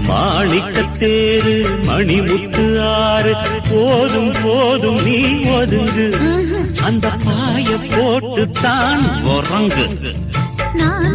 மாணிக்கத்தேரு மணிமுத்து ஆறு போதும் போதும் நீ ஒதுங்கு அந்த பாய போட்டு தான் உறங்கு நான்